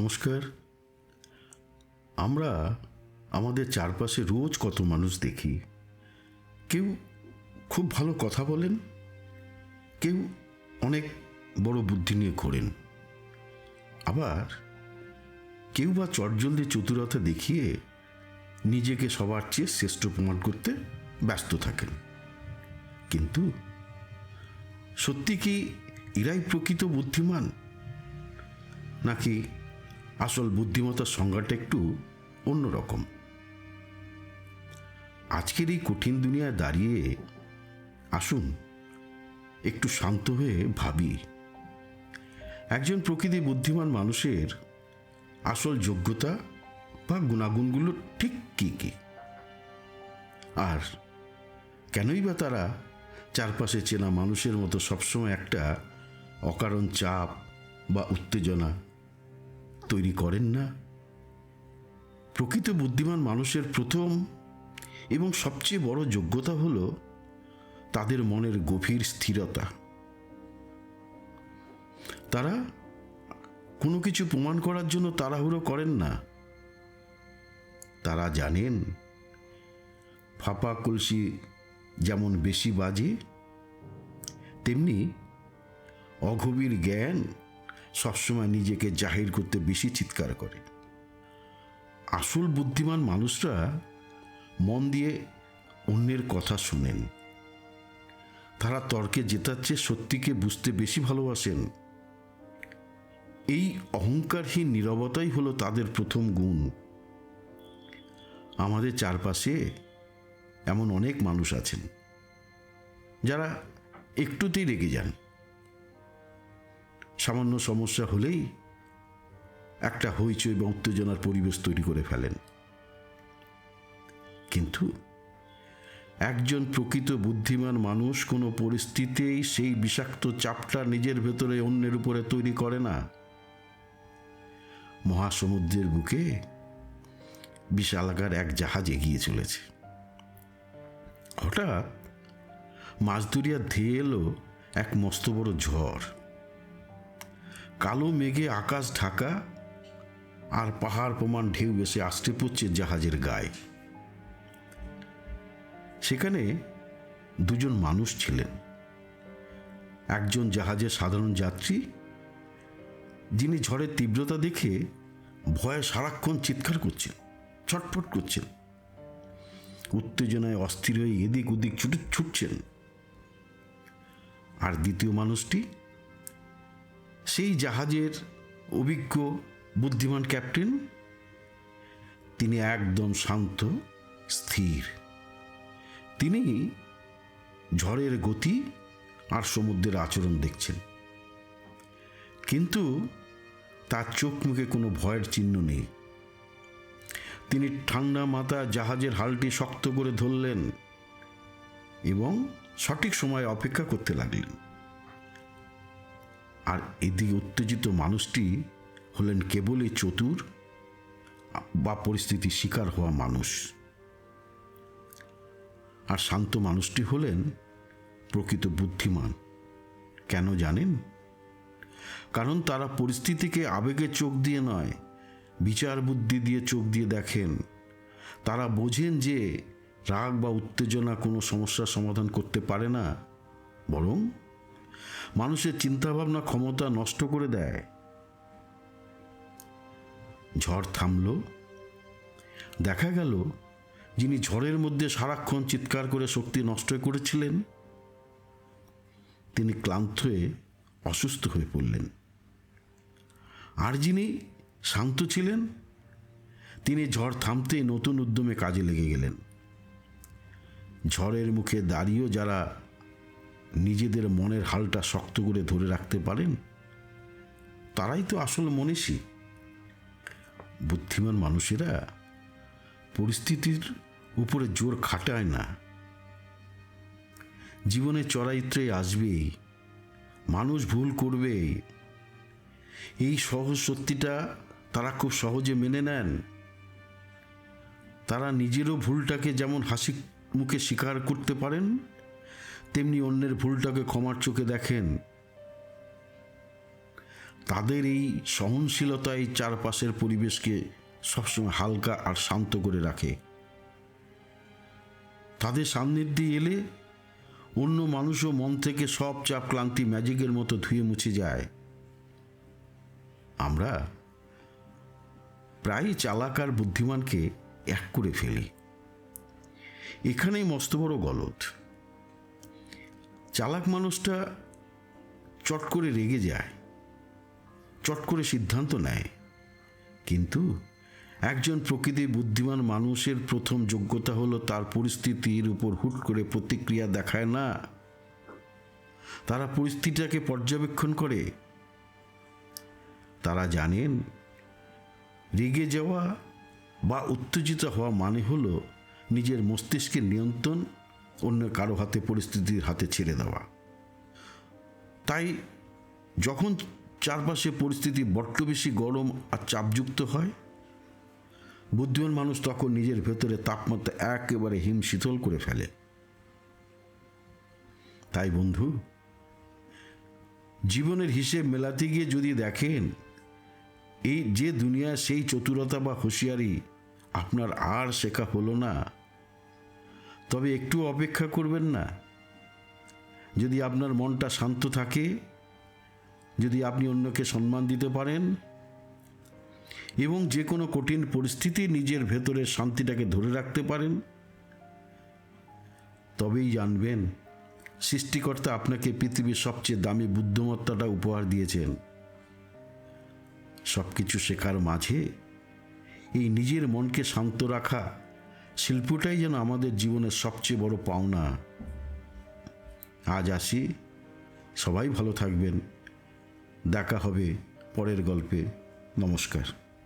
নমস্কার। আমরা আমাদের চারপাশে রোজ কত মানুষ দেখি। কেউ খুব ভালো কথা বলেন, কেউ অনেক বড় বুদ্ধি নিয়ে ঘোরেন, আবার কেউ বা চটজলদি চতুরতা দেখিয়ে নিজেকে সবার চেয়ে শ্রেষ্ঠ প্রমাণ করতে ব্যস্ত থাকেন। কিন্তু সত্যি কি এরাই প্রকৃত বুদ্ধিমান, নাকি আসল বুদ্ধিমত্তার সংজ্ঞাটা একটু অন্যরকম? আজকের এই কঠিন দুনিয়ায় দাঁড়িয়ে আসুন একটু শান্ত হয়ে ভাবি, একজন প্রকৃতি বুদ্ধিমান মানুষের আসল যোগ্যতা বা গুণাগুণগুলো ঠিক কী কী, আর কেনই বা তারা চারপাশে চেনা মানুষের মতো সবসময় একটা অকারণ চাপ বা উত্তেজনা তৈরি করেন না? প্রকৃত বুদ্ধিমান মানুষের প্রথম এবং সবচেয়ে বড় যোগ্যতা হলো তাদের মনের গভীর স্থিরতা। তারা কোনো কিছু প্রমাণ করার জন্য তাড়াহুড়ো করেন না। তারা জানেন ফাঁপা কলসি যেমন বেশি বাজে, তেমনি অগভীর জ্ঞান সবসময় নিজেকে জাহির করতে বেশি চিৎকার করে। আসল বুদ্ধিমান মানুষরা মন দিয়ে অন্যের কথা শোনেন। তারা তর্কে জেতার চেয়ে সত্যিকে বুঝতে বেশি ভালোবাসেন। এই অহংকারহীন নীরবতাই হলো তাদের প্রথম গুণ। আমাদের চারপাশে এমন অনেক মানুষ আছেন যারা একটুতেই রেগে যান। সামান্য সমস্যা হলেই একটা হইচই বা উত্তেজনার পরিবেশ তৈরি করে ফেলেন। কিন্তু একজন প্রকৃত বুদ্ধিমান মানুষ কোনো পরিস্থিতিতেই সেই বিষাক্ত চাপটা নিজের ভেতরে অন্যের উপরে তৈরি করে না। মহাসমুদ্রের বুকে বিশালাকার এক জাহাজ এগিয়ে চলেছে। হঠাৎ মাঝদুরিয়া ধেয়ে এলো এক মস্ত বড় ঝড়। কালো মেঘে আকাশ ঢাকা, আর পাহাড় প্রমাণ ঢেউ এসে আছড়ে পড়ছে জাহাজের গায়ে। সেখানে দুজন মানুষ ছিলেন। একজন জাহাজের সাধারণ যাত্রী, যিনি ঝড়ের তীব্রতা দেখে ভয়ে সারাক্ষণ চিৎকার করছেন, ছটফট করছেন, উত্তেজনায় অস্থির হয়ে এদিক ওদিক ছুটছেন। আর দ্বিতীয় মানুষটি সেই জাহাজের অভিজ্ঞ বুদ্ধিমান ক্যাপ্টেন। তিনি একদম শান্ত, স্থির। তিনি ঝড়ের গতি আর সমুদ্রের আচরণ দেখছেন, কিন্তু তার চোখ মুখে কোনো ভয়ের চিহ্ন নেই। তিনি ঠান্ডা মাথায় জাহাজের হালটি শক্ত করে ধরলেন এবং সঠিক সময়ে অপেক্ষা করতে লাগলেন। আর এদিকে উত্তেজিত মানুষটি হলেন কেবলই চতুর বা পরিস্থিতির শিকার হওয়া মানুষ। আর শান্ত মানুষটি হলেন প্রকৃত বুদ্ধিমান। কেন জানেন? কারণ তারা পরিস্থিতিকে আবেগের চোখ দিয়ে নয়, বিচার বুদ্ধি দিয়ে চোখ দিয়ে দেখেন। তারা বোঝেন যে রাগ বা উত্তেজনা কোনো সমস্যার সমাধান করতে পারে না, বরং মানুষের চিন্তাভাবনা ক্ষমতা নষ্ট করে দেয়। ঝড় থামল। দেখা গেল যিনি ঝড়ের মধ্যে সারাক্ষণ চিৎকার করে শক্তি নষ্ট করেছিলেন, তিনি ক্লান্ত হয়ে অসুস্থ হয়ে পড়লেন। আর যিনি শান্ত ছিলেন, তিনি ঝড় থামতেই নতুন উদ্যমে কাজে লেগে গেলেন। ঝড়ের মুখে দাঁড়িয়েও যারা নিজেদের মনের হালটা শক্ত করে ধরে রাখতে পারেন, তারাই তো আসল মনীষী। বুদ্ধিমান মানুষেরা পরিস্থিতির উপরে জোর খাটায় না। জীবনে চড়াইত্রে আসবেই, মানুষ ভুল করবে, এই সহজ সত্যিটা তারা খুব সহজে মেনে নেন। তারা নিজেরও ভুলটাকে যেমন হাসি মুখে স্বীকার করতে পারেন, তেমনি অন্যের ভুলটাকে ক্ষমার চোখে দেখেন। তাদের এই সহনশীলতাই চারপাশের পরিবেশকে সবসময় হালকা আর শান্ত করে রাখে। তাদের সান্নিধ্যে এলে অন্য মানুষও মন থেকে সব চাপ ক্লান্তি ম্যাজিকের মতো ধুয়ে মুছে যায়। আমরা প্রায় চালাক আর বুদ্ধিমানকে এক করে ফেলি। এখানেই মস্ত বড় গলদ। চালাক মানুষটা চট করে রেগে যায়, চট করে সিদ্ধান্ত নেয়, কিন্তু একজন প্রকৃতি বুদ্ধিমান মানুষের প্রথম যোগ্যতা হলো তার পরিস্থিতির উপর হুট করে প্রতিক্রিয়া দেখায় না। তারা পরিস্থিতিটাকে পর্যবেক্ষণ করে। তারা জানেন রেগে যাওয়া বা উত্তেজিত হওয়া মানে হলো নিজের মস্তিষ্কের নিয়ন্ত্রণ অন্য কারো হাতে, পরিস্থিতির হাতে ছেড়ে দেওয়া। তাই যখন চারপাশে পরিস্থিতি বড্ড বেশি গরম আর চাপযুক্ত হয়, বুদ্ধিমান মানুষ তখন নিজের ভেতরে তাপমাত্রা একেবারে হিমশীতল করে ফেলে। তাই বন্ধু, জীবনের হিসেব মেলাতে গিয়ে যদি দেখেন এই যে দুনিয়া সেই চতুরতা বা হুঁশিয়ারি আপনার আর শেখা হলো না, তবে একটু অপেক্ষা করবেন না। যদি আপনার মনটা শান্ত থাকে, যদি আপনি অন্যকে সম্মান দিতে পারেন এবং যে কোনো কঠিন পরিস্থিতি নিজের ভেতরের শান্তিটাকে ধরে রাখতে পারেন, তবেই জানবেন সৃষ্টিকর্তা আপনাকে পৃথিবীর সবচেয়ে দামি বুদ্ধিমত্তাটা উপহার দিয়েছেন। সবকিছু শেখার মাঝে এই নিজের মনকে শান্ত রাখা শিল্পটাই যেন আমাদের জীবনের সবচেয়ে বড় পাওনা। আজ আসি, সবাই ভালো থাকবেন। দেখা হবে পরের গল্পে। নমস্কার।